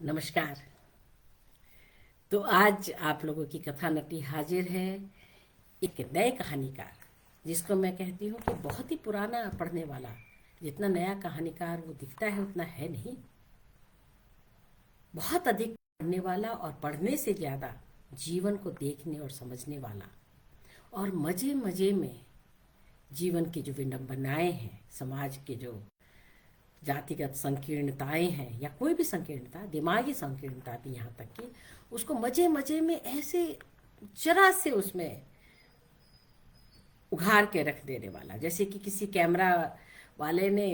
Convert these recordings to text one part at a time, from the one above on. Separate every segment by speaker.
Speaker 1: नमस्कार। तो आज आप लोगों की कथा नटी हाजिर है, एक नए कहानीकार जिसको मैं कहती हूँ कि बहुत ही पुराना पढ़ने वाला। जितना नया कहानीकार वो दिखता है उतना है नहीं। बहुत अधिक पढ़ने वाला और पढ़ने से ज़्यादा जीवन को देखने और समझने वाला, और मज़े मज़े में जीवन की जो विडंबनाएं हैं, समाज के जो जातिगत संकीर्णताएं हैं या कोई भी संकीर्णता, दिमागी संकीर्णता भी यहाँ तक कि उसको मजे मजे में ऐसे जरा से उसमें उघाड़ के रख देने वाला, जैसे कि किसी कैमरा वाले ने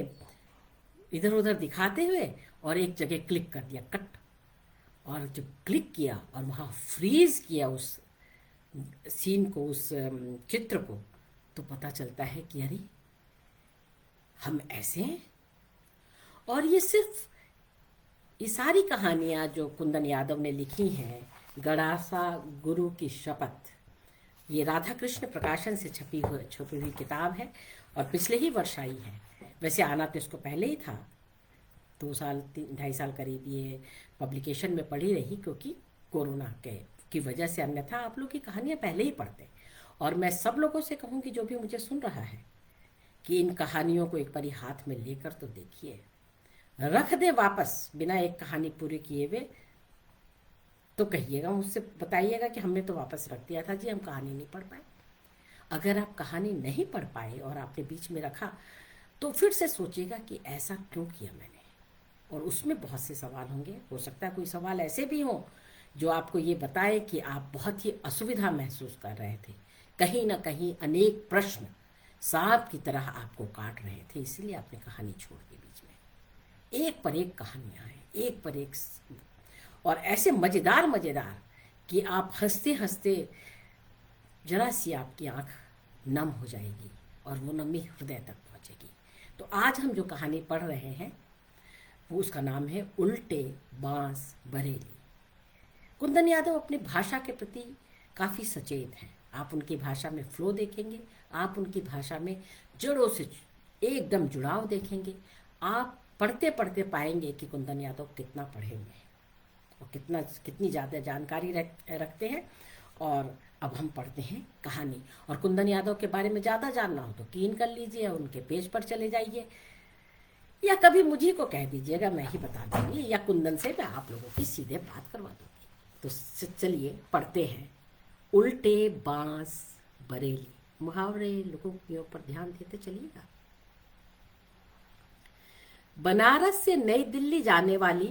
Speaker 1: इधर उधर दिखाते हुए और एक जगह क्लिक कर दिया, कट। और जब क्लिक किया और वहाँ फ्रीज किया उस सीन को, उस चित्र को, तो पता चलता है कि अरे हम ऐसे हैं। और ये सारी कहानियाँ जो कुंदन यादव ने लिखी हैं, गड़ासा गुरु की शपथ, ये राधा कृष्ण प्रकाशन से छपी हुई किताब है और पिछले ही वर्ष आई है। वैसे आना तो इसको पहले ही था, 2 साल 2.5 साल करीब ये पब्लिकेशन में पड़ी रही, क्योंकि कोरोना की वजह से। अन्यथा आप लोग की कहानियाँ पहले ही पढ़ते। और मैं सब लोगों से कहूँ कि जो भी मुझे सुन रहा है कि इन कहानियों को एक बारी हाथ में लेकर तो देखिए, रख दे वापस बिना एक कहानी पूरी किए हुए तो कहिएगा, मुझसे बताइएगा कि हमने तो वापस रख दिया था जी, हम कहानी नहीं पढ़ पाए। अगर आप कहानी नहीं पढ़ पाए और आपने बीच में रखा तो फिर से सोचिएगा कि ऐसा क्यों किया मैंने। और उसमें बहुत से सवाल होंगे। हो सकता है कोई सवाल ऐसे भी हो जो आपको ये बताए कि आप बहुत ही असुविधा महसूस कर रहे थे, कहीं ना कहीं अनेक प्रश्न सांप की तरह आपको काट रहे थे, इसीलिए आपने कहानी छोड़ दी बीच में। एक पर एक कहानियाँ हैं, एक पर एक, और ऐसे मज़ेदार मज़ेदार कि आप हंसते हंसते जरा सी आपकी आंख नम हो जाएगी और वो नमी हृदय तक पहुंचेगी। तो आज हम जो कहानी पढ़ रहे हैं वो उसका नाम है उल्टे बांस बरेली। कुंदन यादव अपनी भाषा के प्रति काफ़ी सचेत हैं। आप उनकी भाषा में फ्लो देखेंगे, आप उनकी भाषा में जड़ों से एकदम जुड़ाव देखेंगे। आप पढ़ते पढ़ते पाएंगे कि कुंदन यादव कितना पढ़े हुए हैं और कितनी ज़्यादा जानकारी रखते हैं। और अब हम पढ़ते हैं कहानी। और कुंदन यादव के बारे में ज़्यादा जानना हो तो कीन कर लीजिए, उनके पेज पर चले जाइए, या कभी मुझे को कह दीजिएगा, मैं ही बता दूंगी, या कुंदन से मैं आप लोगों की सीधे बात करवा दूंगी। तो चलिए पढ़ते हैं उल्टे बांस बरेली। मुहावरे लोगों के ऊपर ध्यान देते चलिएगा। बनारस से नई दिल्ली जाने वाली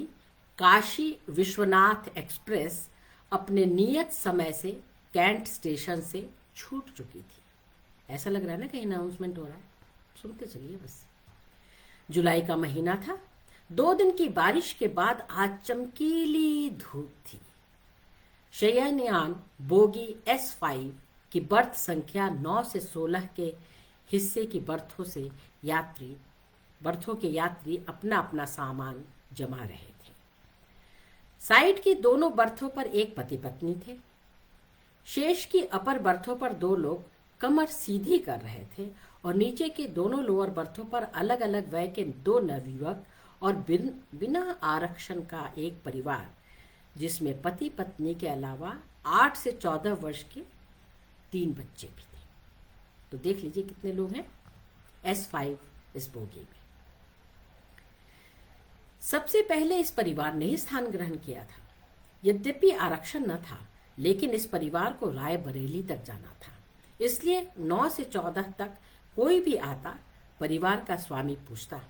Speaker 1: काशी विश्वनाथ एक्सप्रेस अपने नियत समय से कैंट स्टेशन से छूट चुकी थी। ऐसा लग रहा है ना कहीं अनाउंसमेंट हो रहा है, सुनते चलिए बस। जुलाई का महीना था। 2 दिन की बारिश के बाद आज चमकीली धूप थी। शयनयान बोगी S5 की बर्थ संख्या 9 से 16 के हिस्से की बर्थों के यात्री अपना अपना सामान जमा रहे थे। साइड की दोनों बर्थों पर एक पति पत्नी थे। शेष की अपर बर्थों पर 2 लोग कमर सीधी कर रहे थे और नीचे के दोनों लोअर बर्थों पर अलग अलग वय के 2 नवयुवक और बिना आरक्षण का एक परिवार, जिसमें पति पत्नी के अलावा 8 से 14 वर्ष के 3 बच्चे भी थे। तो देख लीजिए कितने लोग हैं S5 इस बोगी में। सबसे पहले इस परिवार ने ही स्थान ग्रहण किया था। यद्यपि आरक्षण न था, लेकिन इस परिवार को रायबरेली तक जाना था, इसलिए 9 से 14 तक कोई भी आता, परिवार का स्वामी पूछता,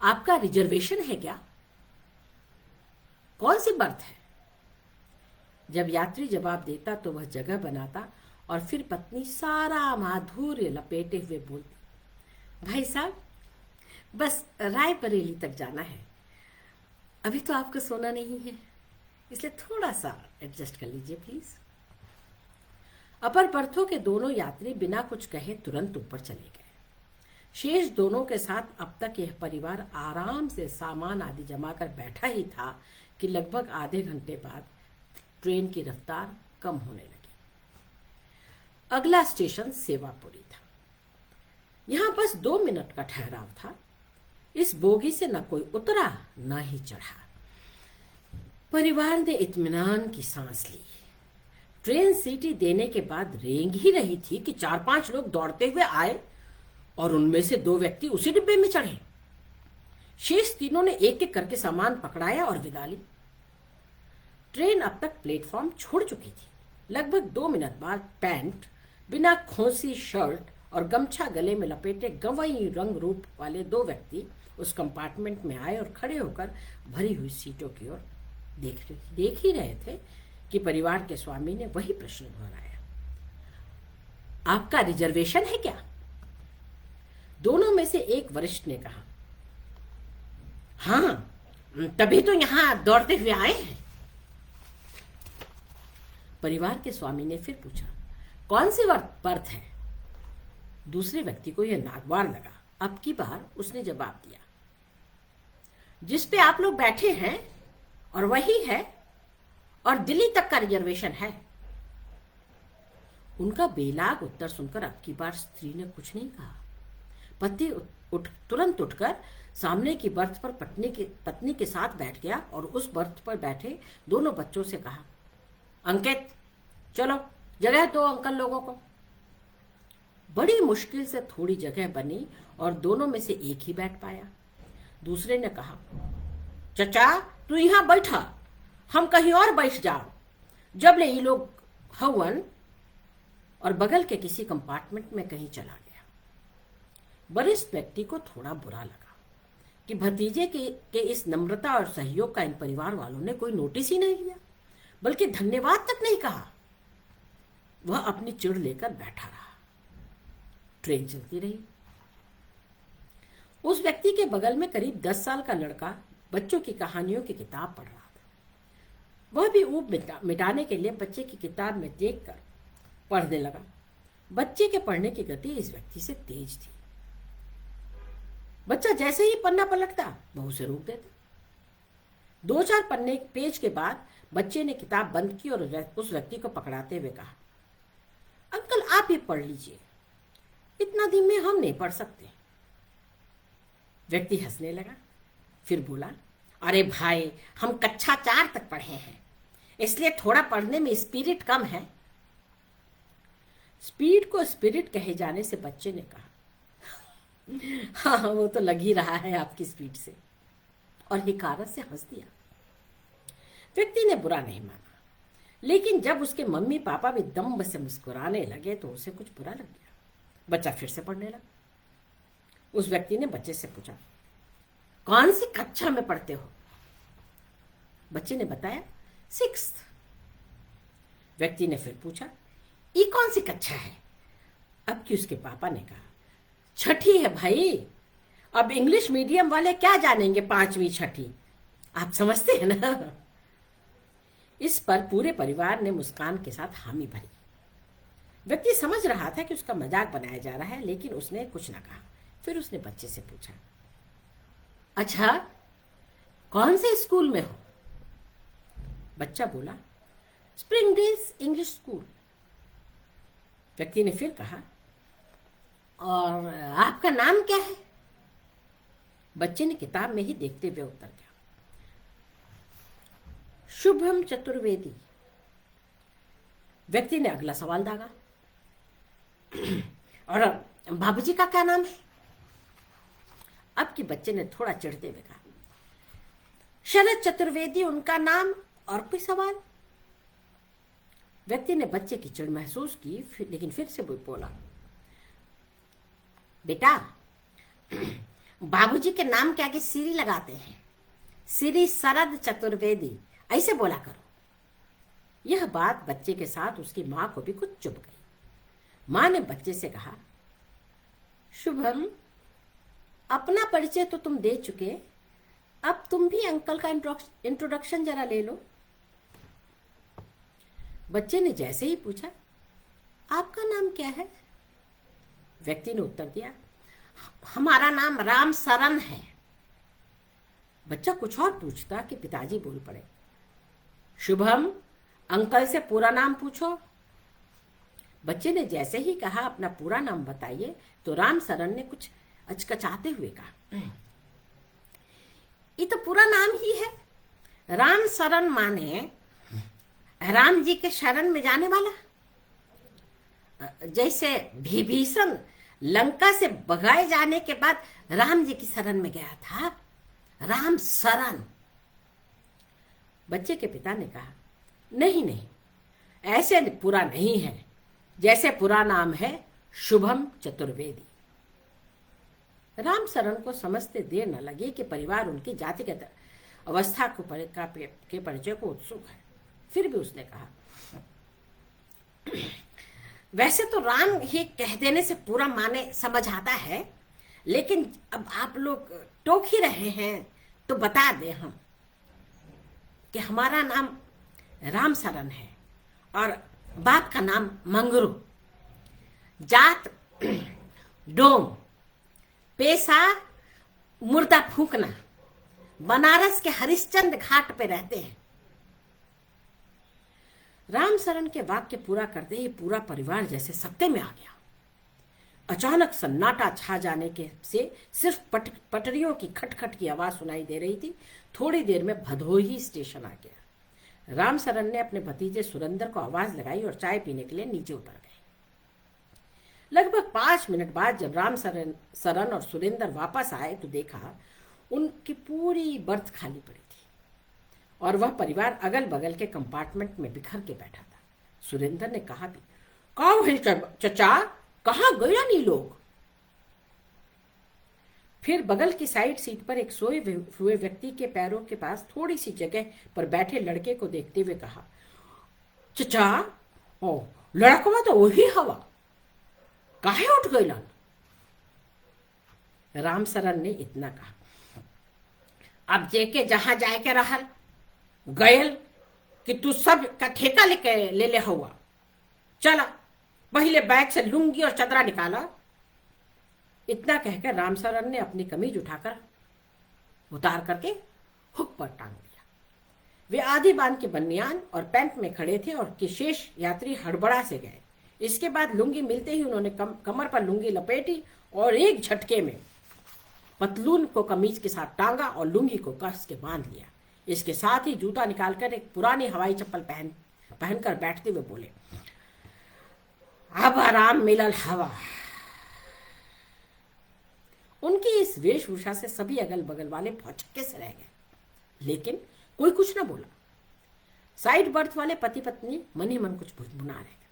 Speaker 1: आपका रिजर्वेशन है क्या? कौन सी बर्थ है? जब यात्री जवाब देता तो वह जगह बनाता और फिर पत्नी सारा माधुर्य लपेटे हुए बोलती, भाई साहब बस रायबरेली तक जाना है, अभी तो आपको सोना नहीं है, इसलिए थोड़ा सा एडजस्ट कर लीजिए प्लीज। अपर बर्थों के दोनों यात्री बिना कुछ कहे तुरंत ऊपर चले गए। शेष दोनों के साथ अब तक यह परिवार आराम से सामान आदि जमा कर बैठा ही था कि लगभग आधे घंटे बाद ट्रेन की रफ्तार कम होने लगी। अगला स्टेशन सेवापुरी था। यहां बस 2 मिनट का ठहराव था। इस बोगी से न कोई उतरा न ही चढ़ा। परिवार ने इत्मीनान की सांस ली। ट्रेन सीटी देने के बाद रेंग ही रही थी कि 4-5 लोग दौड़ते हुए आए और उनमें से 2 व्यक्ति उसी डिब्बे में चढ़े। शेष तीनों ने एक एक करके सामान पकड़ाया और विदा ली। ट्रेन अब तक प्लेटफॉर्म छोड़ चुकी थी। लगभग 2 मिनट बाद पैंट, बिना खोसी शर्ट और गमछा गले में लपेटे गंवई रंग रूप वाले 2 व्यक्ति उस कंपार्टमेंट में आए और खड़े होकर भरी हुई सीटों की ओर देख ही रहे थे कि परिवार के स्वामी ने वही प्रश्न दोहराया, आपका रिजर्वेशन है क्या? दोनों में से एक वरिष्ठ ने कहा, हाँ, तभी तो यहां दौड़ते हुए आए हैं। परिवार के स्वामी ने फिर पूछा, कौन सी बर्थ है? दूसरे व्यक्ति को यह नागवार लगा। अब की बार उसने जवाब दिया, जिस पे आप लोग बैठे हैं और वही है, और दिल्ली तक का रिजर्वेशन है। उनका बेलाग उत्तर सुनकर अब की बार स्त्री ने कुछ नहीं कहा। पति तुरंत उठकर सामने की बर्थ पर पत्नी के साथ बैठ गया और उस बर्थ पर बैठे दोनों बच्चों से कहा, अंकित, चलो जगह दो अंकल लोगों को। बड़ी मुश्किल से थोड़ी जगह बनी और दोनों में से एक ही बैठ पाया। दूसरे ने कहा, चचा तू यहां बैठा, हम कहीं और बैठ जाओ। जब ले ये लोग हवन, और बगल के किसी कंपार्टमेंट में कहीं चला गया। वरिष्ठ व्यक्ति को थोड़ा बुरा लगा कि भतीजे के इस नम्रता और सहयोग का इन परिवार वालों ने कोई नोटिस ही नहीं लिया, बल्कि धन्यवाद तक नहीं कहा। वह अपनी चिढ़ लेकर बैठा रहा। ट्रेन चलती रही। उस व्यक्ति के बगल में करीब 10 साल का लड़का बच्चों की कहानियों की किताब पढ़ रहा था। वह भी ऊब मिटाने के लिए बच्चे की किताब में देखकर पढ़ने लगा। बच्चे के पढ़ने की गति इस व्यक्ति से तेज थी। बच्चा जैसे ही पन्ना पलटता वह उसे रोक देता। 2-4 पन्ने पेज के बाद बच्चे ने किताब बंद की और उस व्यक्ति को पकड़ाते हुए कहा, अंकल आप ही पढ़ लीजिए, इतना दिन में हम नहीं पढ़ सकते। व्यक्ति हंसने लगा, फिर बोला, अरे भाई, हम कक्षा 4 तक पढ़े हैं, इसलिए थोड़ा पढ़ने में स्पिरिट कम है। स्पीड को स्पिरिट कहे जाने से बच्चे ने कहा, हाँ वो तो लग ही रहा है आपकी स्पीड से, और हिकारत से हंस दिया। व्यक्ति ने बुरा नहीं माना, लेकिन जब उसके मम्मी पापा भी दम्भ से मुस्कुराने लगे तो उसे कुछ बुरा लग गया। बच्चा फिर से पढ़ने लगा। उस व्यक्ति ने बच्चे से पूछा, कौन सी कक्षा में पढ़ते हो? बच्चे ने बताया, 6th। व्यक्ति ने फिर पूछा, ये कौन सी कक्षा है? अब कि उसके पापा ने कहा, 6ठी है भाई। अब इंग्लिश मीडियम वाले क्या जानेंगे 5वीं 6ठी, आप समझते हैं ना। इस पर पूरे परिवार ने मुस्कान के साथ हामी भरी। व्यक्ति समझ रहा था कि उसका मजाक बनाया जा रहा है, लेकिन उसने कुछ न कहा। फिर उसने बच्चे से पूछा, अच्छा कौन से स्कूल में हो? बच्चा बोला, स्प्रिंग डेज इंग्लिश स्कूल। व्यक्ति ने फिर कहा, और आपका नाम क्या है? बच्चे ने किताब में ही देखते हुए उत्तर दिया, शुभम चतुर्वेदी। व्यक्ति ने अगला सवाल दागा, और बाबूजी का क्या नाम है? अब कि बच्चे ने थोड़ा चिढ़ते हुए कहा, शरद चतुर्वेदी उनका नाम। और कोई सवाल? व्यक्ति ने बच्चे की चिढ़ महसूस की, लेकिन फिर से बोला, बेटा बाबूजी के नाम के आगे श्री लगाते हैं, श्री शरद चतुर्वेदी, ऐसे बोला करो। यह बात बच्चे के साथ उसकी मां को भी कुछ चुभ गई। मां ने बच्चे से कहा, शुभम, अपना परिचय तो तुम दे चुके, अब तुम भी अंकल का इंट्रोडक्शन जरा ले लो। बच्चे ने जैसे ही पूछा, आपका नाम क्या है? व्यक्ति ने उत्तर दिया, हमारा नाम राम सरन है। बच्चा कुछ और पूछता कि पिताजी बोल पड़े, शुभम, अंकल से पूरा नाम पूछो। बच्चे ने जैसे ही कहा अपना पूरा नाम बताइए, तो राम सरन ने कुछ अचकचाते हुए कहा, ये तो पूरा नाम ही है, राम शरण माने राम जी के शरण में जाने वाला। जैसे विभीषण लंका से भगाए जाने के बाद राम जी की शरण में गया था, राम शरण। बच्चे के पिता ने कहा, नहीं नहीं, ऐसे पूरा नहीं है, जैसे पूरा नाम है शुभम चतुर्वेदी। राम शरण को समझते देर न लगी कि परिवार उनकी जातिगत अवस्था के परिचय को उत्सुक है। फिर भी उसने कहा, वैसे तो राम ही कह देने से पूरा माने समझ आता है, लेकिन अब आप लोग टोक ही रहे हैं तो बता दें हम कि हमारा नाम राम शरण है और बाप का नाम मंगरू, जात डोम, पेशा मुर्दा फूकना, बनारस के हरिश्चंद्र घाट पे रहते हैं। राम शरण के वाक्य पूरा करते ही पूरा परिवार जैसे सत्ते में आ गया। अचानक सन्नाटा छा जाने के से सिर्फ पटरियों की खटखट की आवाज सुनाई दे रही थी। थोड़ी देर में भदोही स्टेशन आ गया। राम शरण ने अपने भतीजे सुरेंद्र को आवाज लगाई और चाय पीने के लिए नीचे उतर गए। लगभग 5 मिनट बाद जब राम शरण और सुरेंद्र वापस आए तो देखा उनकी पूरी बर्थ खाली पड़ी थी और वह परिवार अगल बगल के कंपार्टमेंट में बिखर के बैठा था। सुरेंद्र ने कहा भी, कहाँ है चचा, कहाँ गया नहीं लोग? फिर बगल की साइड सीट पर एक सोए हुए व्यक्ति के पैरों के पास थोड़ी सी जगह पर बैठे लड़के को देखते हुए कहा, चचा, ओ लड़कवा तो वही हवा, काहे उठ गई लन? राम शरण ने इतना कहा, अब जेके जहां जाए के रहल गयल कि तू सब का ठेका ले ले हुआ। चला पहले बैग से लुंगी और चदरा निकाला। इतना कहकर राम शरण ने अपनी कमीज उठाकर उतार करके हुक पर टांग दिया। वे आधी बांध के बनियान और पैंट में खड़े थे और कि शेष यात्री हड़बड़ा से गए। इसके बाद लुंगी मिलते ही उन्होंने कमर पर लुंगी लपेटी और एक झटके में पतलून को कमीज के साथ टांगा और लुंगी को कस के बांध लिया। इसके साथ ही जूता निकालकर एक पुरानी हवाई चप्पल पहनकर बैठते हुए बोले, अब आराम मिलल हवा। उनकी इस वेशभूषा से सभी अगल बगल वाले भौचक्के से रह गए, लेकिन कोई कुछ न बोला। साइड बर्थ वाले पति पत्नी मन ही मन कुछ बुना रहे।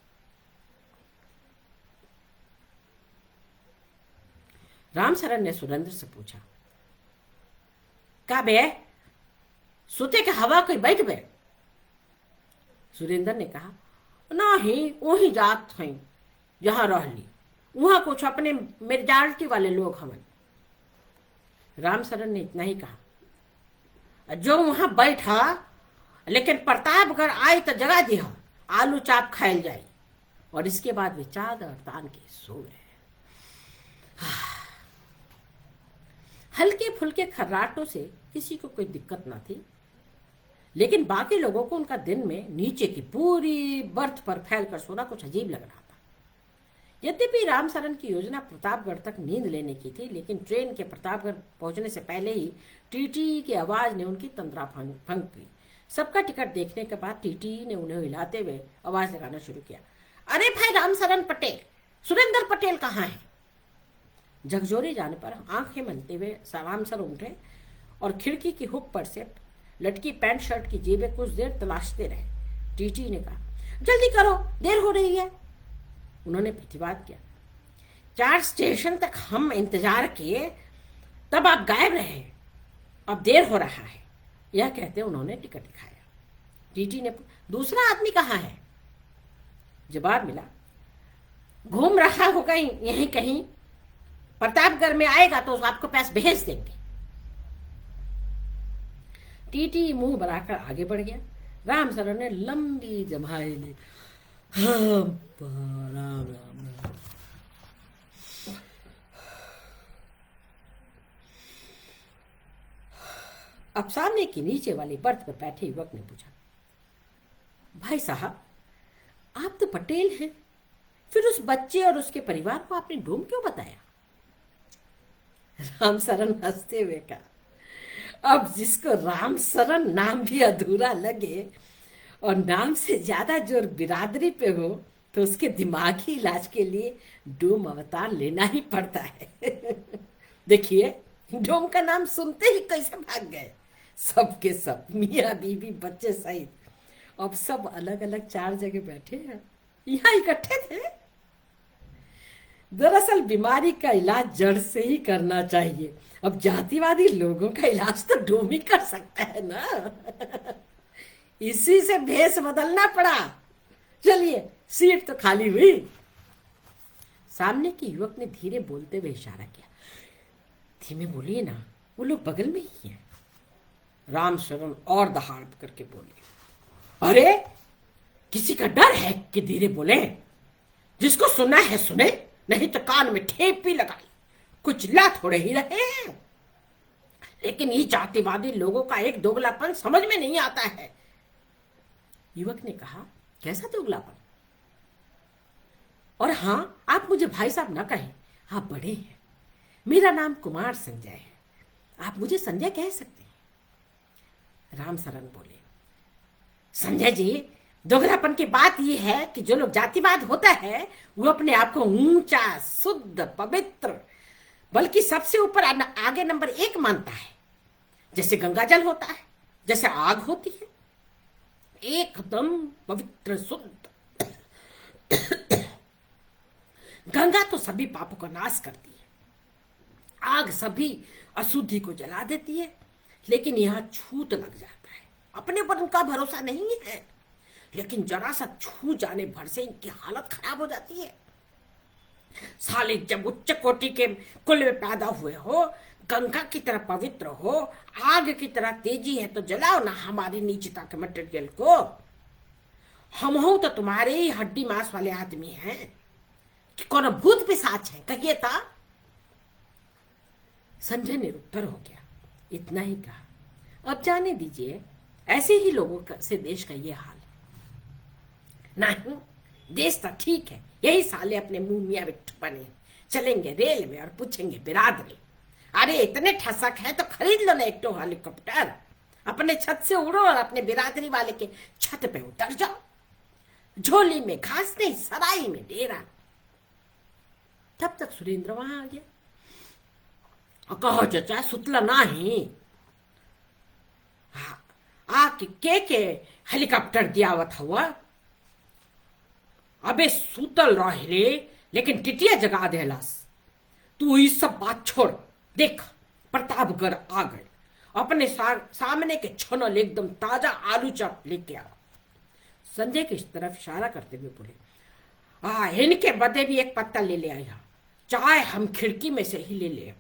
Speaker 1: राम शरण ने सुरेंद्र से पूछा, का बे सुते के हवा कोई बैठ बे? सुरेंद्र ने कहा, नहीं वही जात है जहां रह ली, वहां कुछ अपने मेजॉरिटी वाले लोग हवन। राम शरण ने इतना ही कहा, जो वहां बैठा, लेकिन प्रतापगढ़ आई तो जगह दिया, आलू चाप खायल जाए। और इसके बाद वे चादर तान के सो गए। हल्के फुल्के खर्राटों से किसी को कोई दिक्कत ना थी, लेकिन बाकी लोगों को उनका दिन में नीचे की पूरी बर्थ पर फैलकर सोना कुछ अजीब लग रहा था। यद्यपि राम शरण की योजना प्रतापगढ़ तक नींद लेने की थी, लेकिन ट्रेन के प्रतापगढ़ पहुंचने से पहले ही टीटी की आवाज ने उनकी तंद्रा भंग की। सबका टिकट देखने के बाद टीटी ने उन्हें हिलाते हुए आवाज लगाना शुरू किया, अरे भाई राम शरण पटेल, सुरेंद्र पटेल कहाँ है? झकझोरे जाने पर आंखें मलते हुए राम शरण उठे और खिड़की की हुक पर से लटकी पैंट शर्ट की जेबें कुछ देर तलाशते रहे। टीटी ने कहा, जल्दी करो, देर हो रही है। उन्होंने प्रतिवाद किया, 4 स्टेशन तक हम इंतजार किए, तब आप गायब रहे, अब देर हो रहा है। यह कहते उन्होंने टिकट दिखाया। टीटी ने, दूसरा आदमी कहाँ है? जवाब मिला, घूम रहा होगा यहीं कहीं, प्रतापगढ़ में आएगा तो आपको पैसे भेज देंगे। टीटी मुंह बनाकर आगे बढ़ गया। राम शरण ने लंबी जमाई ली। राम राम। अब सामने की नीचे वाली बर्थ पर बैठे युवक ने पूछा, भाई साहब, आप तो पटेल हैं, फिर उस बच्चे और उसके परिवार को आपने डोम क्यों बताया? राम शरण हंसते हुए कहा, अब जिसको राम शरण नाम भी अधूरा लगे और नाम से ज्यादा जोर बिरादरी पे हो, तो उसके दिमागी इलाज के लिए डोम अवतार लेना ही पड़ता है। देखिए, डोम का नाम सुनते ही कैसे भाग गए सबके सब, मियाँ बीवी बच्चे सहित। अब सब अलग अलग 4 जगह बैठे हैं, यहाँ इकट्ठे थे। दरअसल बीमारी का इलाज जड़ से ही करना चाहिए। अब जातिवादी लोगों का इलाज तो डोम ही कर सकता है ना। इसी से भेष बदलना पड़ा। चलिए, सीट तो खाली हुई। सामने के युवक ने धीरे बोलते हुए इशारा किया। धीमे बोलिए ना, वो लोग बगल में ही हैं। राम शरण और दहाड़ करके बोले, अरे किसी का डर है कि धीरे बोले? जिसको सुना है सुने, नहीं तो कान में ठेपी लगाई। कुछ ला थोड़े ही रहे हैं, लेकिन ये जातिवादी लोगों का एक दोगलापन समझ में नहीं आता है। युवक ने कहा, कैसा दोगलापन? और हाँ, आप मुझे भाई साहब ना कहें, आप बड़े हैं। मेरा नाम कुमार संजय है, आप मुझे संजय कह सकते हैं। राम शरण बोले, संजय जी, दोगलापन की बात यह है कि जो लोग जातिवाद होता है वो अपने आप को ऊंचा, शुद्ध, पवित्र, बल्कि सबसे ऊपर आगे नंबर 1 मानता है। जैसे गंगा जल होता है, जैसे आग होती है, एकदम पवित्र, शुद्ध। गंगा तो सभी पापों का नाश करती है, आग सभी अशुद्धि को जला देती है, लेकिन यहां छूत लग जाता है। अपने पर उनका भरोसा नहीं है, लेकिन जरा सा छू जाने भर से इनकी हालत खराब हो जाती है। साले जब उच्च कोटि के कुल में पैदा हुए हो, गंगा की तरह पवित्र हो, आग की तरह तेजी है, तो जलाओ ना हमारी नीचता के मटेरियल को। हम हो तो तुम्हारे ही हड्डी मांस वाले आदमी हैं कि कौन भूत पिशाच है, कहिए था। संजय निरुत्तर हो गया, इतना ही कहा, अब जाने दीजिए, ऐसे ही लोगों से देश का ये हाल है। नहीं, देश तो ठीक है, यही साले अपने मुंह मियाँ बिट्टू बने, चलेंगे रेल में और पूछेंगे बिरादरी। अरे इतने ठसक है तो खरीद लो ना एक तो हेलीकॉप्टर, अपने छत से उड़ो और अपने बिरादरी वाले के छत पे उतर जाओ। झोली में घास नहीं, सराई में डेरा। तब तक सुरेंद्र वहां आ गया और कहो चाचा सुतला नहीं, के हेलीकॉप्टर दियावत हुआ। अबे सुतल रहे, लेकिन टिटिया जगा देलास। तू ये सब बात छोड़, देख प्रतापगढ़ आ गए, अपने सामने के छनल एकदम ताजा आलू चप लेके आओ। संजय की इस तरफ इशारा करते हुए बोले, इनके बदे भी एक पत्ता ले आया, चाय हम खिड़की में से ही ले ले।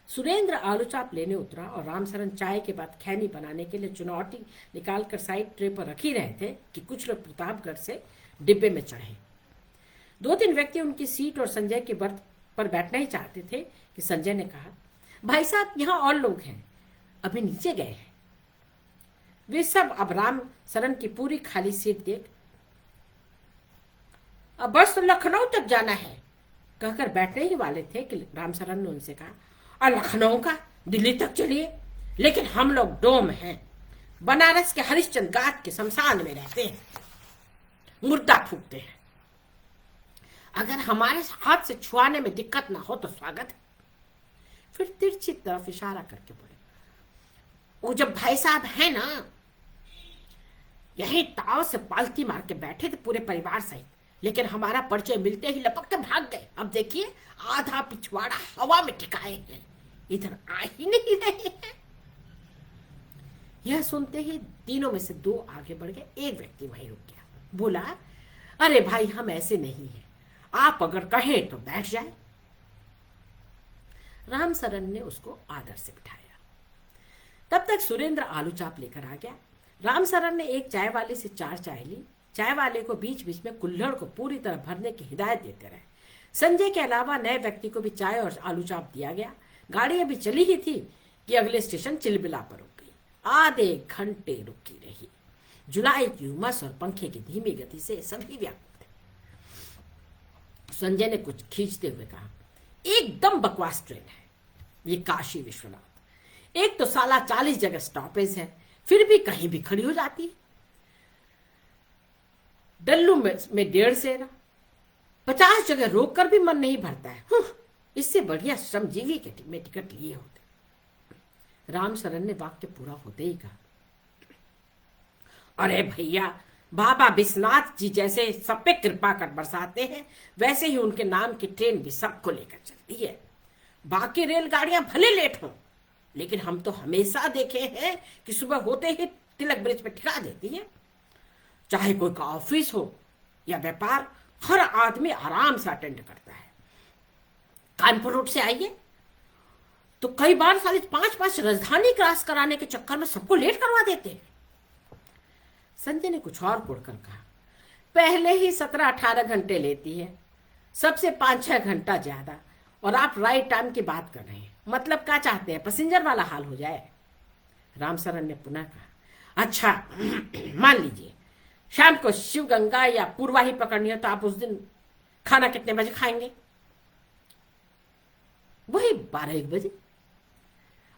Speaker 1: सुरेंद्र आलू चाप लेने उतरा और रामशरण चाय के बाद खैनी बनाने के लिए चुनौती निकालकर साइड ट्रे पर रख ही रहे थे कि कुछ लोग प्रतापगढ़ से डिब्बे में चढ़े। 2-3 व्यक्ति उनकी सीट और संजय के बर्थ पर बैठना ही चाहते थे कि संजय ने कहा, भाई साहब यहाँ और लोग हैं, अभी नीचे गए हैं। वे सब अब रामशरण की पूरी खाली सीट देख, अब बस तो लखनऊ तक जाना है कहकर बैठने ही वाले थे कि रामशरण ने उनसे कहा, और लखनऊ का दिल्ली तक चलिए, लेकिन हम लोग डोम हैं, बनारस के हरिश्चंद्र घाट के शमशान में रहते हैं, मुर्दा फूकते हैं। अगर हमारे हाथ से छुआने में दिक्कत ना हो तो स्वागत है। फिर तिरछी तरफ इशारा करके बोले, वो जब भाई साहब है ना, यही ताव से पालती मार के बैठे थे पूरे परिवार सहित, लेकिन हमारा परिचय मिलते ही लपक के भाग गए। अब देखिए आधा पिछवाड़ा हवा में टिकाए हैं, इधर आ ही नहीं रहे हैं। यह सुनते ही तीनों में से 2 आगे बढ़ गए। एक व्यक्ति वहीं रुक गया, बोला, अरे भाई हम ऐसे नहीं हैं, आप अगर कहें तो बैठ जाए। रामशरण ने उसको आदर से बिठाया। तब तक सुरेंद्र आलू चाप लेकर आ गया। रामशरण ने एक चाय वाले से 4 चाय ली। चाय वाले को बीच बीच में कुल्हड़ को पूरी तरह भरने की हिदायत देते रहे। संजय के अलावा नए व्यक्ति को भी चाय और आलू चाप दिया गया। गाड़ी अभी चली ही थी कि अगले स्टेशन चिलबिला पर रुक गई। आधे घंटे रुकी रही। जुलाई की उमस और पंखे की धीमी गति से सभी व्याकुल थे। संजय ने कुछ खींचते हुए कहा, एकदम बकवास ट्रेन है ये काशी विश्वनाथ, एक तो साला 40 जगह स्टॉपेज है, फिर भी कहीं भी खड़ी हो जाती है। डल्लू में 1.5 सेरा, 50 जगह रोक कर भी मन नहीं भरता है। इससे बढ़िया श्रमजीवी के में टिकट लिए होते। राम शरण ने वाक्य पूरा होते ही कहा, अरे भैया, बाबा विश्वनाथ जी जैसे सब पे कृपा कर बरसाते हैं, वैसे ही उनके नाम की ट्रेन भी सबको लेकर चलती है। बाकी रेलगाड़ियां भले लेट हों, लेकिन हम तो हमेशा देखे हैं कि सुबह होते ही तिलक ब्रिज पे ठिका देती है। चाहे कोई का ऑफिस हो या व्यापार, हर आदमी आराम से अटेंड करता है। कानपुर रोड से आइए तो कई बार साले 5-5 राजधानी क्रॉस कराने के चक्कर में सबको लेट करवा देते हैं। संजय ने कुछ और मुड़कर कहा, पहले ही 17-18 घंटे लेती है, सबसे 5-6 घंटा ज्यादा, और आप राइट टाइम की बात कर रहे हैं। मतलब क्या चाहते हैं, पैसेंजर वाला हाल हो जाए? रामशरण ने पुनः कहा, अच्छा मान लीजिए शाम को शिव गंगा या पूर्वाही पकड़नी हो, तो आप उस दिन खाना कितने बजे खाएंगे? वही 12-1 बजे।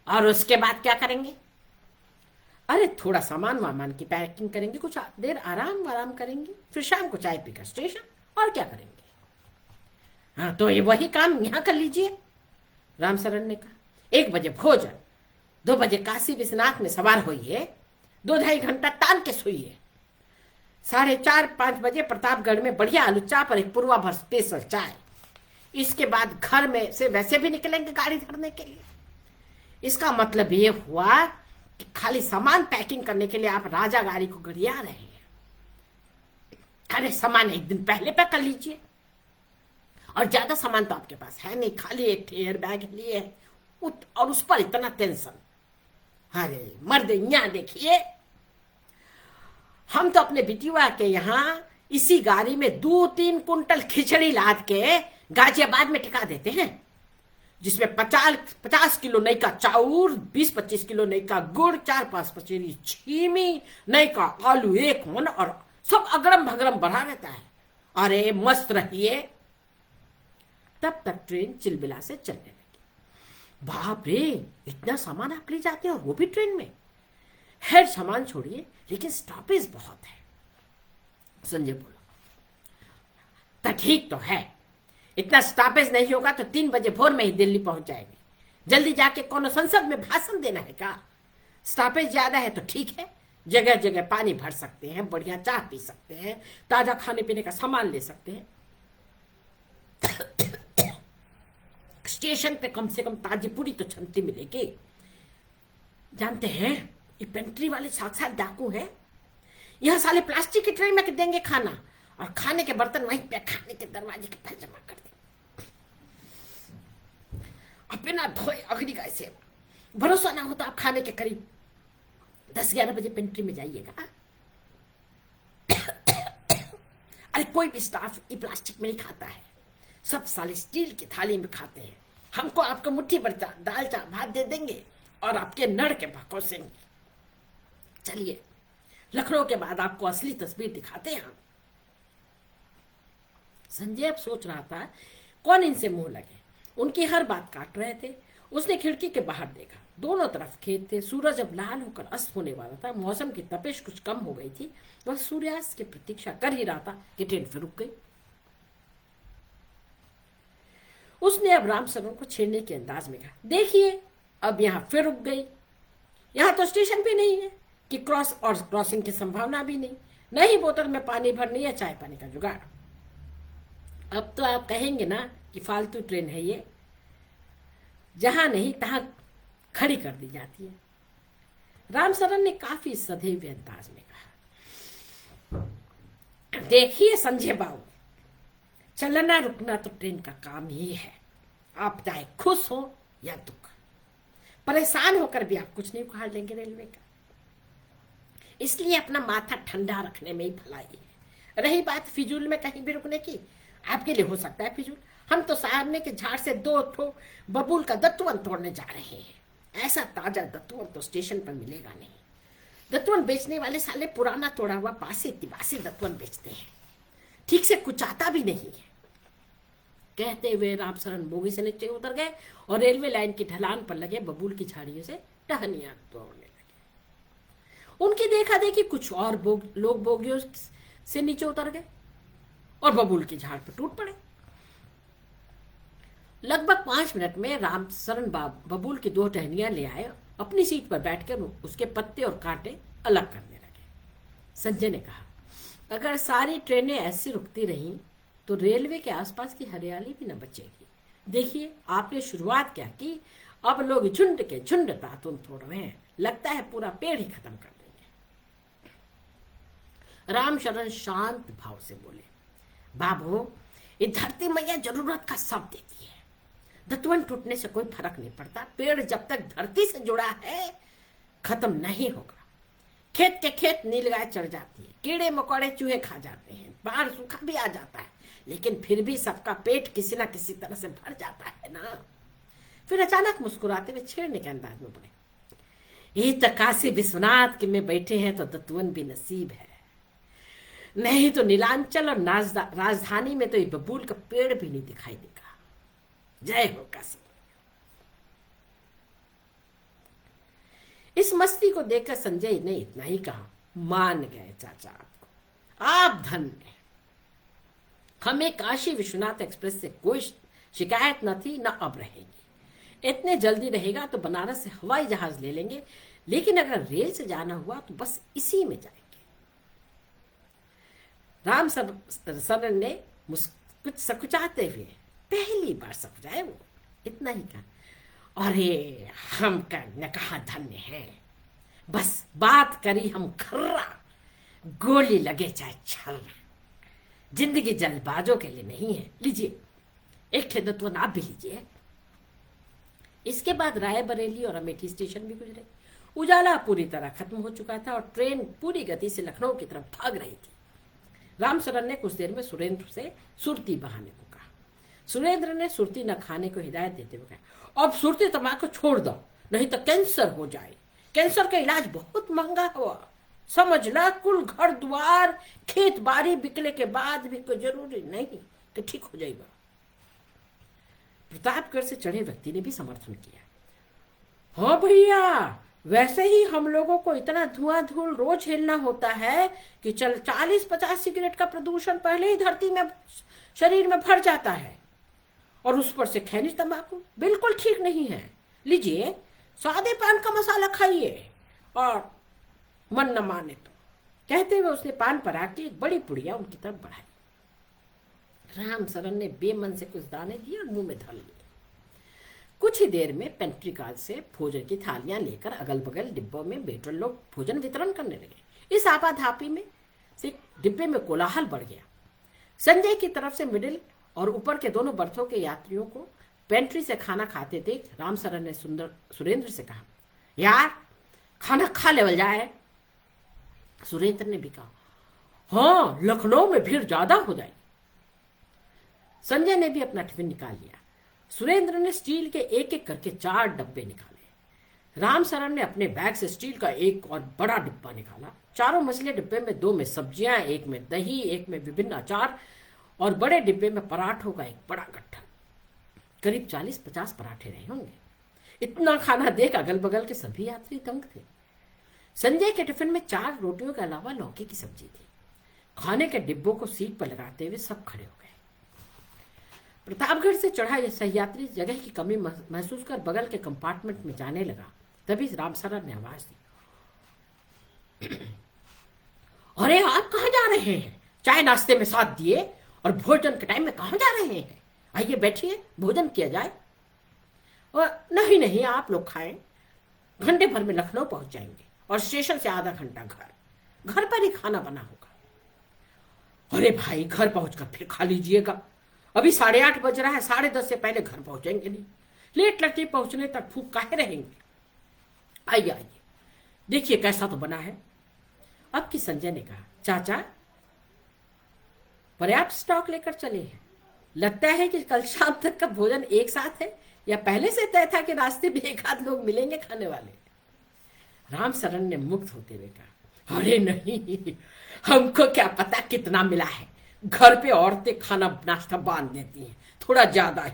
Speaker 1: और उसके बाद क्या करेंगे? अरे थोड़ा सामान वामान की पैकिंग करेंगे, कुछ देर आराम करेंगे, फिर शाम को चाय पीकर स्टेशन, और क्या करेंगे? हाँ, तो ये वही काम यहां कर लीजिए। रामशरण ने कहा, 1 बजे भोजन, 2 बजे काशी विश्वनाथ में सवार होइए, 2-2.5 घंटा तान के सोइए, 4:30-5 बजे प्रतापगढ़ में बढ़िया आलू चाप और एक पूर्वा भर स्पेशल चाय। इसके बाद घर में से वैसे भी निकलेंगे गाड़ी धरने के लिए। इसका मतलब ये हुआ कि खाली सामान पैकिंग करने के लिए आप राजा गाड़ी को गरिया रहे हैं। अरे सामान 1 दिन पहले पैक कर लीजिए, और ज्यादा सामान तो आपके पास है नहीं, खाली एक एयर बैग लिए है, और उस पर इतना टेंशन। अरे मर्द, यहाँ देखिए, हम तो अपने बिटिया के यहाँ इसी गाड़ी में 2-3 कुंटल खिचड़ी लाद के गाजियाबाद में टिका देते हैं, जिसमें 50 किलो नई का चाउर, 20-25 किलो नई का गुड़, 4-5 पचेरी छीमी, नई का आलू 1 मन, और सब अगरम भगरम बढ़ा रहता है। अरे मस्त रहिए। तब तक ट्रेन चिलबिला से चलने लगी। बाप रे, इतना सामान आप ले जाते हो, वो भी ट्रेन में? खैर सामान छोड़िए, लेकिन स्टॉपेज बहुत है। संजय बोला, तो ठीक तो है, इतना स्टॉपेज नहीं होगा तो 3 बजे भोर में ही दिल्ली पहुंच जाएंगे। जल्दी जाके कोनो संसद में भाषण देना है क्या? स्टॉपेज ज्यादा है तो ठीक है, जगह जगह पानी भर सकते हैं, बढ़िया चाय पी सकते हैं, ताजा खाने पीने का सामान ले सकते हैं। स्टेशन पे कम से कम ताजी पूरी तो छंती मिलेगी। जानते हैं, ये पेंट्री वाले साक्षात डाकू हैं। यह साले प्लास्टिक की ट्रे में देंगे खाना, और खाने के बर्तन वहीं पे खाने के दरवाजे के पास जमा कर देंगे। अब बिना धोए अगली का ऐसे भरोसा ना हो तो आप खाने के करीब 10-11 बजे पेंट्री में जाइएगा। अरे कोई भी स्टाफ ये प्लास्टिक में नहीं खाता है, सब साले स्टील की थाली में खाते हैं। हमको आपको मुट्ठी भर दाल चावल भात दे देंगे और आपके नड़ के भकोसेंगे। चलिए, लखनऊ के बाद आपको असली तस्वीर दिखाते हैं हम। संजय अब सोच रहा था कौन इनसे मुंह लगे, उनकी हर बात काट रहे थे। उसने खिड़की के बाहर देखा, दोनों तरफ खेत थे। सूरज अब लाल होकर अस्त होने वाला था, मौसम की तपिश कुछ कम हो गई थी। वह सूर्यास्त की प्रतीक्षा कर ही रहा था कि ट्रेन फिर रुक गई। उसने अब रामशरण को छेड़ने के अंदाज में कहा, देखिए अब यहाँ फिर रुक गई। यहाँ तो स्टेशन भी नहीं है कि क्रॉसिंग की संभावना भी नहीं, न ही बोतल में पानी भरने या चाय पानी का जुगाड़। अब तो आप कहेंगे ना कि फालतू ट्रेन है ये, जहां नहीं तहां खड़ी कर दी जाती है। रामशरण ने काफी सदैव अंदाज में कहा, देखिए संजय बाबू, चलना रुकना तो ट्रेन का काम ही है। आप चाहे खुश हो या दुख, परेशान होकर भी आप कुछ नहीं उखाड़ लेंगे रेलवे का। इसलिए अपना माथा ठंडा रखने में ही भलाई है। रही बात फिजूल में कहीं भी रुकने की, आपके लिए हो सकता है फिजूल। हम तो सामने के झाड़ से 2 ठो बबूल का दत्तवन तोड़ने जा रहे हैं। ऐसा ताजा दत्तवन तो स्टेशन पर मिलेगा नहीं। दत्तवन बेचने वाले साले पुराना तोड़ा हुआ बासी तिबासी दत्तवन बेचते हैं, ठीक से कुछ आता भी नहीं है। कहते हुए रामशरण बोगी से नीचे उतर गए और रेलवे लाइन की ढलान पर लगे बबूल की झाड़ियों से टहनियां तोड़ने लगे। उनकी देखा देखी कुछ और लोग बोगियों से नीचे उतर गए और बबूल की झाड़ पर टूट पड़े। लगभग 5 मिनट में रामशरण बबूल की 2 टहनियां ले आए, अपनी सीट पर बैठकर उसके पत्ते और कांटे अलग करने लगे। संजय ने कहा, अगर सारी ट्रेनें ऐसी रुकती रहीं तो रेलवे के आसपास की हरियाली भी न बचेगी। देखिए, आपने शुरुआत क्या की, अब लोग झुंड के झुंड दातुन तोड़ रहे हैं, लगता है पूरा पेड़ ही खत्म कर देंगे। रामशरण शांत भाव से बोले, बाबू, ये धरती मैया जरूरत का सब देती है। दतवन टूटने से कोई फर्क नहीं पड़ता, पेड़ जब तक धरती से जुड़ा है खत्म नहीं होगा। खेत के खेत नीलगाय चढ़ जाती है, कीड़े मकोड़े चूहे खा जाते हैं, बाढ़ सूखा भी आ जाता है, लेकिन फिर भी सबका पेट किसी ना किसी तरह से भर जाता है ना। फिर अचानक मुस्कुराते हुए छेड़ने के अंदाज में बोले, ये तो काशी विश्वनाथ के में बैठे हैं तो दतवन भी नसीब है, नहीं तो नीलांचल और राजधानी में तो ये बबूल का पेड़ भी नहीं दिखाई देगा। जय हो काशी। इस मस्ती को देखकर संजय ने इतना ही कहा, मान गए चाचा आपको, आप धन्य। हमें काशी विश्वनाथ एक्सप्रेस से कोई शिकायत न थी, न अब रहेगी। इतने जल्दी रहेगा तो बनारस से हवाई जहाज ले लेंगे, लेकिन अगर रेल से जाना हुआ तो बस इसी में जाएंगे। रामशरण ने कुछ सकुचाते हुए, पहली बार सकुचाए वो, इतना ही कहा, अरे हम न कहा धन्य है, बस बात करी हम खर्रा, गोली लगे चाहे छर्रा। जिंदगी जल्दबाजों के लिए नहीं है, लीजिए एक दतवन आप भी लीजिए। इसके बाद रायबरेली और अमेठी स्टेशन भी गुजरे। उजाला पूरी तरह खत्म हो चुका था और ट्रेन पूरी गति से लखनऊ की तरफ भाग रही थी। रामशरण ने कुछ देर में सुरेंद्र से सुरती बहाने को कहा। सुरेंद्र ने सुरती न खाने को हिदायत देते हुए कहा, अब सुरती तंबाकू छोड़ दो, नहीं तो कैंसर हो जाए। कैंसर का इलाज बहुत महंगा हुआ, समझना, कुल घर द्वार खेत बाड़ी बिकने के बाद भी कोई जरूरी नहीं कि ठीक हो जाएगा। प्रतापगढ़ से चढ़े व्यक्ति ने भी समर्थन किया, हाँ भैया, वैसे ही हम लोगों को इतना धुआं धूल रोज झेलना होता है कि 40-50 सिगरेट का प्रदूषण पहले ही धरती में शरीर में भर जाता है, और उस पर से खैनी तंबाकू बिल्कुल ठीक नहीं है। लीजिए सादे पान का मसाला खाइए और मन न माने तो। कहते हुए उसने पान पराग की एक बड़ी पुड़िया उनकी तरफ बढ़ाई। रामशरण ने बेमन से कुछ दाने दिए और मुंह में धर लिए। कुछ ही देर में पेंट्री कार से भोजन की थालियां लेकर अगल बगल डिब्बों में वेटर लोग भोजन वितरण करने लगे। इस आपाधापी में से डिब्बे में कोलाहल बढ़ गया। संजय की तरफ से मिडिल और ऊपर के दोनों बर्थों के यात्रियों को पेंट्री से खाना खाते देख रामशरण ने सुरेंद्र से कहा, यार खाना खा लेवल जाए। सुरेंद्र ने भी कहा, हाँ, लखनऊ में भीड़ ज्यादा हो जाए। संजय ने भी अपना टिफिन निकाल लिया। सुरेंद्र ने स्टील के एक एक करके 4 डब्बे निकाले। रामशरण ने अपने बैग से स्टील का एक और बड़ा डिब्बा निकाला। चारों मछली डिब्बे में 2 में सब्जियां, एक में दही, एक में विभिन्न अचार और बड़े डिब्बे में पराठों का एक बड़ा गट्ठा। करीब 40-50 पराठे रहे होंगे। इतना खाना देख अगल बगल के सभी यात्री दंग थे। संजय के टिफिन में 4 रोटियों के अलावा लौकी की सब्जी थी। खाने के डिब्बों को सीट पर लगाते हुए सब खड़े हो गए। प्रतापगढ़ से चढ़ा यह सहयात्री जगह की कमी महसूस कर बगल के कंपार्टमेंट में जाने लगा। तभी रामशरण ने आवाज दी, अरे आप कहाँ जा रहे हैं? चाय नाश्ते में साथ दिए और भोजन के टाइम में कहाँ जा रहे हैं? आइए बैठिए, भोजन किया जाए। और नहीं, आप लोग खाएं, घंटे भर में लखनऊ पहुंच जाएंगे और स्टेशन से आधा घंटा घर पर ही खाना बना होगा। अरे भाई, घर पहुंचकर फिर खा लीजिएगा, अभी 8:30 बज रहा है, 10:30 से पहले घर पहुंचेंगे नहीं, लेट लगती पहुंचने तक भूख काहे रहेंगे। आइए देखिए कैसा तो बना है। अब की संजय ने कहा, चाचा पर्याप्त स्टॉक लेकर चले हैं। लगता है कि कल शाम तक का भोजन एक साथ है, या पहले से तय था कि रास्ते में एक आध लोग मिलेंगे खाने वाले। रामशरण ने मुक्त होते हुए कहा, अरे नहीं, हमको क्या पता कितना मिला है, घर पे औरतें खाना नाश्ता बांध देती हैं, थोड़ा ज्यादा ही।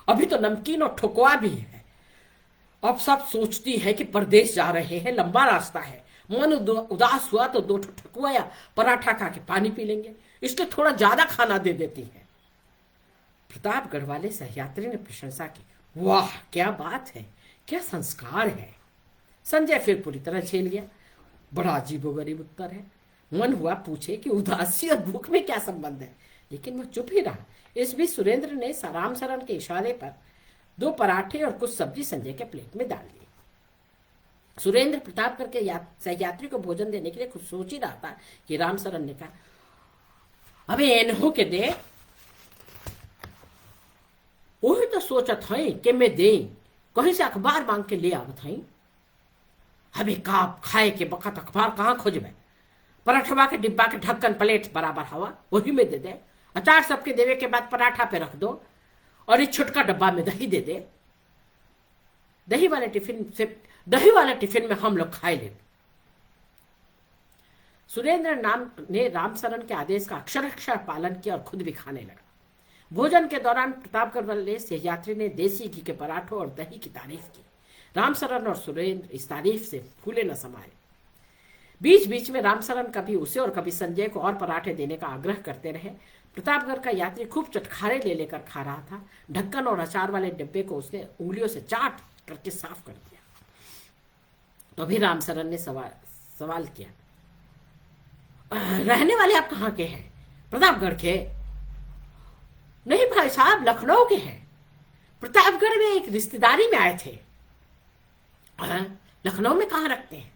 Speaker 1: अभी तो नमकीन और ठोकवा भी है, अब सब सोचती है कि परदेश जा रहे हैं, लंबा रास्ता है, मन उदास हुआ तो दो ठकुआ या पराठा खा के पानी पी लेंगे, इसलिए थोड़ा ज्यादा खाना दे देती है। प्रतापगढ़ वाले सहयात्री ने प्रशंसा की, वाह क्या बात है, क्या संस्कार है। संजय फिर पूरी तरह झेल गया, बड़ा अजीबोगरीब उत्तर है। मन हुआ पूछे कि उदासी और भूख में क्या संबंध है, लेकिन वह चुप ही रहा। इस बीच सुरेंद्र ने राम सरन के इशारे पर 2 पराठे और कुछ सब्जी संजय के प्लेट में डाल दी। सुरेंद्र प्रतापगढ़ के सहयात्री को भोजन देने के लिए कुछ सोच ही रहा था कि राम सरन ने कहा, अबे एनहो के दे, वही तो सोचत हई कि मैं दे, कहीं से अखबार मांग के ले आवत हई। अबे काप खाए के बखत अखबार कहाँ खोजबे, पराठवा के डिब्बा के ढक्कन प्लेट बराबर हवा, वही में दे दे। अचार सबके देवे के बाद पराठा पे रख दो और इस छुटका डब्बा में दही दे दे। दही वाले टिफिन में हम लोग खाए ले। सुरेंद्र ने राम सरन के आदेश का अक्षर पालन किया और खुद भी खाने लगा। भोजन के दौरान प्रतापगढ़ वाले सहयात्री ने देसी घी के पराठों और दही की तारीफ की। रामसरन और सुरेंद्र इस तारीफ से फूले न समाये। बीच बीच में रामसरन कभी उसे और कभी संजय को और पराठे देने का आग्रह करते रहे। प्रतापगढ़ का यात्री खूब चटखारे ले लेकर खा रहा था। ढक्कन और अचार वाले डिब्बे को उसने उंगलियों से चाट करके साफ कर दिया। तो अभी रामसरन ने सवाल किया, रहने वाले आप कहाँ के हैं? प्रतापगढ़ के? नहीं भाई साहब, लखनऊ के हैं। प्रतापगढ़ में एक रिश्तेदारी में आए थे। लखनऊ में कहाँ रखते हैं?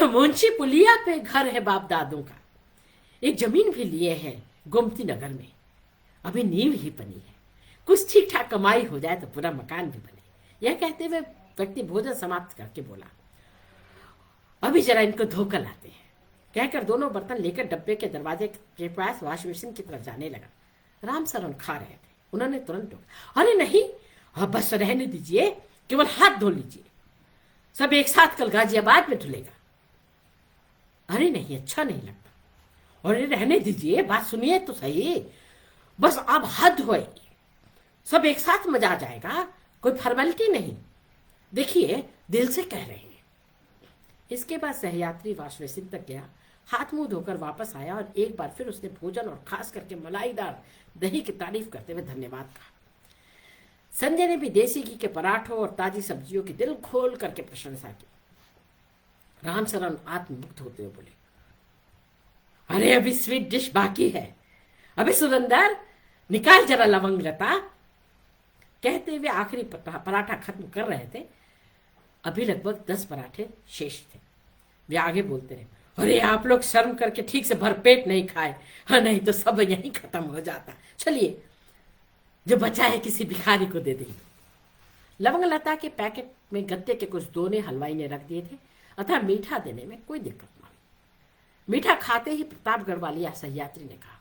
Speaker 1: मुंशी पुलिया पे घर है बाप दादों का। एक जमीन भी लिए हैं गोमती नगर में, अभी नींव ही बनी है। कुछ ठीक ठाक कमाई हो जाए तो पूरा मकान भी बने। यह कहते हुए व्यक्ति भोजन समाप्त करके बोला, अभी जरा इनको धोकर लाते हैं। कहकर दोनों बर्तन लेकर डब्बे के दरवाजे के पास वॉश बेसिन की तरफ जाने लगा। रामसरन खा रहे थे। उन्होंने तुरंत टोका, अरे नहीं, बस रहने दीजिए, केवल हाथ धो लीजिए, सब एक साथ कल गाजियाबाद में धुलेगा। अरे नहीं, अच्छा नहीं लगता। अरे रहने दीजिए, बात सुनिए तो सही, बस आप हाथ धोएंगे, सब एक साथ मजा आ जाएगा, कोई फॉर्मेलिटी नहीं, देखिए दिल से कह रहे हैं। इसके बाद सहयात्री वॉश बेसिन तक गया, हाथ मुंह धोकर वापस आया और एक बार फिर उसने भोजन और खास करके मलाईदार दही की तारीफ करते हुए धन्यवाद कहा। संजय ने भी देसी घी के पराठों और ताजी सब्जियों की दिल खोल करके प्रशंसा की। रामसरन आत्ममुक्त होते हुए बोले, अरे अभी स्वीट डिश बाकी है, अभी सुरेंद्र निकाल जरा लवंग लता। कहते हुए आखिरी पराठा खत्म कर रहे थे। अभी लगभग 10 पराठे शेष थे। वे आगे बोलते रहे, अरे आप लोग शर्म करके ठीक से भरपेट नहीं खाए, हाँ नहीं तो सब यहीं खत्म हो जाता। चलिए जो बचा है किसी भिखारी को दे देंगे। लवंग लता के पैकेट में गत्ते के कुछ दोने हलवाई ने रख दिए थे, अतः मीठा देने में कोई दिक्कत न हुई। मीठा खाते ही प्रतापगढ़ वाली सहयात्री ने कहा,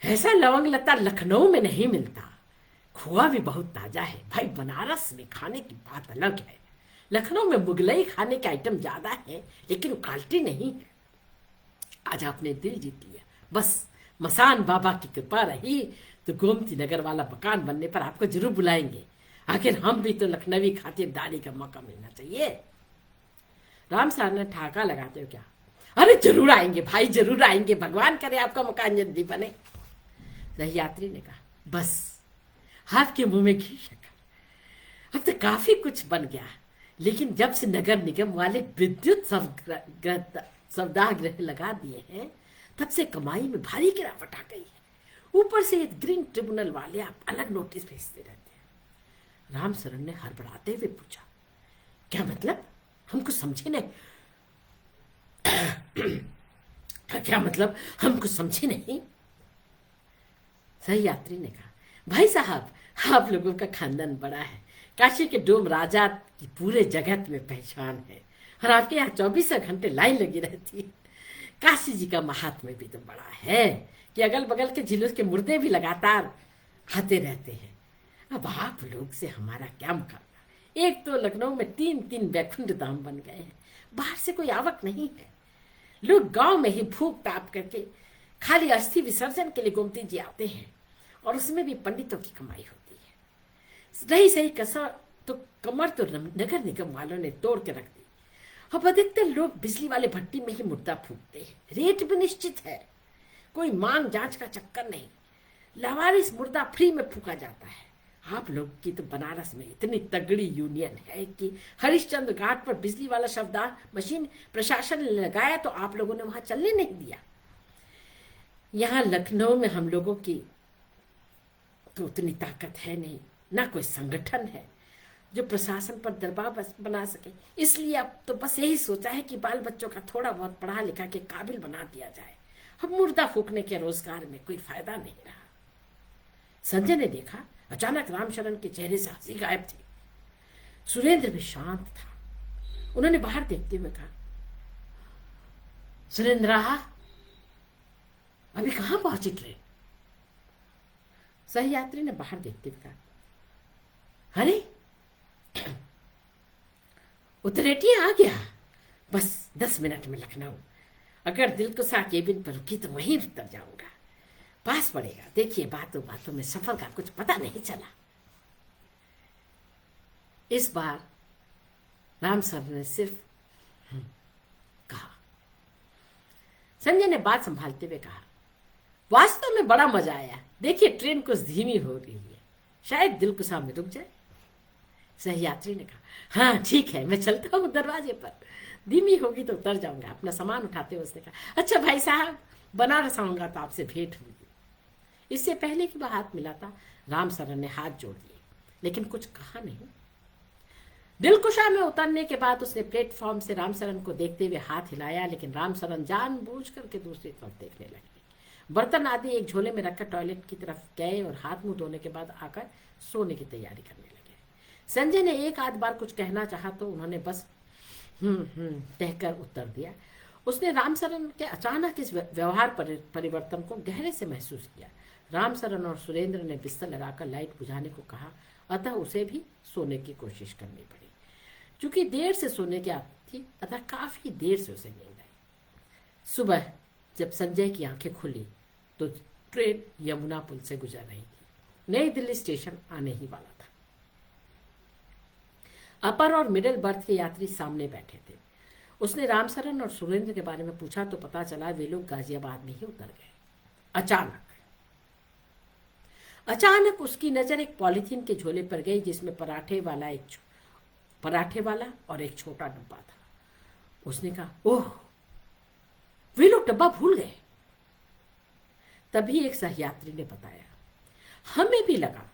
Speaker 1: ऐसा लवंग लता लखनऊ में नहीं मिलता, खोआ भी बहुत ताजा है भाई। बनारस में खाने की बात अलग है, लखनऊ में मुगलई खाने के आइटम ज्यादा है, लेकिन क्वालिटी नहीं है। आज आपने दिल जीत लिया, बस मसान बाबा की कृपा रही तो गोमती नगर वाला मकान बनने पर आपको जरूर बुलाएंगे। आखिर हम भी तो लखनवी खातिरदारी का मौका मिलना चाहिए। राम सर ने ठाका लगाते हो क्या, अरे जरूर आएंगे भाई, जरूर आएंगे, भगवान करे आपका मकान जल्दी बने। सहयात्री ने कहा, बस आपके मुंह में घी शक्कर, अब तो काफी कुछ बन गया, लेकिन जब से नगर निगम वाले विद्युत सवदागृह लगा दिए हैं, तब से कमाई में भारी गिरावट आ गई है। ऊपर से ये ग्रीन ट्रिब्यूनल वाले आप अलग नोटिस भेजते रहते हैं। रामसरन ने हड़बड़ाते हुए पूछा, क्या मतलब? हमको समझे नहीं। क्या मतलब हमको समझे नहीं? सहयात्री ने कहा, भाई साहब आप लोगों का खानदान बड़ा है, काशी के डोम राजा की पूरे जगत में पहचान है, और आपके यहाँ 24 घंटे लाइन लगी रहती है। काशी जी का महात्म्य भी तो बड़ा है कि अगल बगल के जिलों के मुर्दे भी लगातार आते रहते हैं। अब आप लोग से हमारा क्या मुकाबला? एक तो लखनऊ में 3-3 वैकुंठ धाम बन गए हैं, बाहर से कोई आवक नहीं है। लोग गांव में ही भूख ताप करके खाली अस्थि विसर्जन के लिए गोमती जी आते हैं, और उसमें भी पंडितों की कमाई होती है। नहीं सही कसा तो कमर तो नगर निगम वालों ने तोड़ के रख दी। अब अधिकतर लोग बिजली वाले भट्टी में ही मुर्दा फूकते हैं, रेट भी निश्चित है, कोई मांग जांच का चक्कर नहीं, लावारिस मुर्दा फ्री में फूका जाता है। आप लोग की तो बनारस में इतनी तगड़ी यूनियन है कि हरिश्चंद्र घाट पर बिजली वाला शवदाह मशीन प्रशासन ने लगाया तो आप लोगों ने वहां चलने नहीं दिया। यहाँ लखनऊ में हम लोगों की तो उतनी ताकत है नहीं, ना कोई संगठन है जो प्रशासन पर दबाव बना सके, इसलिए अब तो बस यही सोचा है कि बाल बच्चों का थोड़ा बहुत पढ़ा लिखा के काबिल बना दिया जाए। अब मुर्दा फूकने के रोजगार में कोई फायदा नहीं रहा। संजय ने देखा अचानक रामशरण के चेहरे से हंसी गायब थी। सुरेंद्र भी शांत था। उन्होंने बाहर देखते हुए कहा, सुरेंद्र अभी कहां पहुंची ट्रेन? सही यात्री ने बाहर देखते हुए कहा, अरे उतरेटिया आ गया, बस 10 मिनट में लखनऊ। अगर दिलकुशा केबिन पर रुकी तो वहीं उतर जाऊंगा, पास पड़ेगा। देखिए बातों बातों में सफर का कुछ पता नहीं चला। इस बार राम सर ने सिर्फ कहा। संजय ने बात संभालते हुए कहा, वास्तव में बड़ा मजा आया। देखिए ट्रेन कुछ धीमी हो रही है, शायद दिलकुशा में रुक जाए। सही यात्री ने कहा, हाँ ठीक है, मैं चलता हूँ दरवाजे पर, धीमी होगी तो उतर जाऊंगा। अपना सामान उठाते हुए उसने कहा, अच्छा भाई साहब, बनारस आऊंगा तो आपसे भेंट हुई। इससे पहले कि वह हाथ मिलाता, राम सरन ने हाथ जोड़ लिए, लेकिन कुछ कहा नहीं। दिलकुशा में उतरने के बाद उसने प्लेटफॉर्म से रामसरन को देखते हुए हाथ हिलाया, लेकिन रामसरन जानबूझ करके दूसरी तरफ देखने लगे। बर्तन आदि एक झोले में रखकर टॉयलेट की तरफ गए और हाथ मुंह धोने के बाद आकर सोने की तैयारी करने लगे। संजय ने एक आध बार कुछ कहना चाहा तो उन्होंने बस कहकर उत्तर दिया। उसने रामसरन के अचानक इस व्यवहार परिवर्तन को गहरे से महसूस किया। रामसरन और सुरेंद्र ने बिस्तर लगाकर लाइट बुझाने को कहा, अतः उसे भी सोने की कोशिश करनी पड़ी। चूंकि देर से सोने की आदत थी, अतः काफी देर से उसे नींद आई। सुबह जब संजय की आंखें खुली तो ट्रेन यमुना पुल से गुजर रही थी। नई दिल्ली स्टेशन आने ही वाला था। अपर और मिडिल बर्थ के यात्री सामने बैठे थे। उसने रामसरन और सुरेंद्र के बारे में पूछा तो पता चला वे लोग गाजियाबाद में ही उतर गए। अचानक उसकी नजर एक पॉलीथीन के झोले पर गई जिसमें पराठे वाला और एक छोटा डब्बा था। उसने कहा, ओह, वे लोग डब्बा भूल गए। तभी एक सहयात्री ने बताया, हमें भी लगा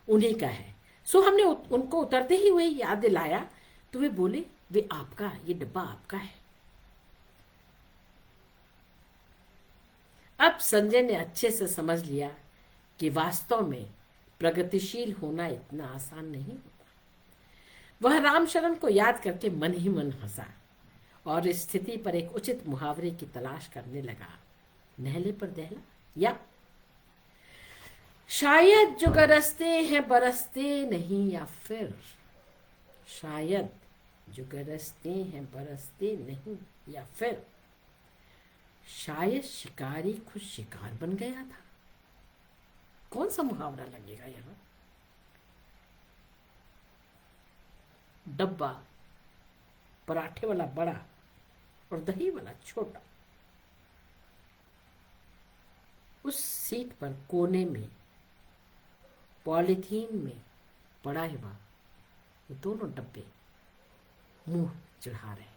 Speaker 1: उन्हीं का है, सो हमने उनको उतरते ही वही याद दिलाया तो वे बोले, वे आपका, ये डब्बा आपका है। अब संजय ने अच्छे से समझ लिया कि वास्तव में प्रगतिशील होना इतना आसान नहीं होता। वह रामशरण को याद करके मन ही मन हंसा और इस स्थिति पर एक उचित मुहावरे की तलाश करने लगा। नहले पर दहला, या शायद जो गरजते हैं बरसते नहीं, या फिर शायद जो गरजते हैं बरसते नहीं, या फिर शायद शिकारी खुद शिकार बन गया था। कौन सा मुहावरा लगेगा यहां? डब्बा पराठे वाला बड़ा और दही वाला छोटा। उस सीट पर कोने में पॉलीथीन में पड़ा हुआ वो दोनों डब्बे मुंह चढ़ा रहे।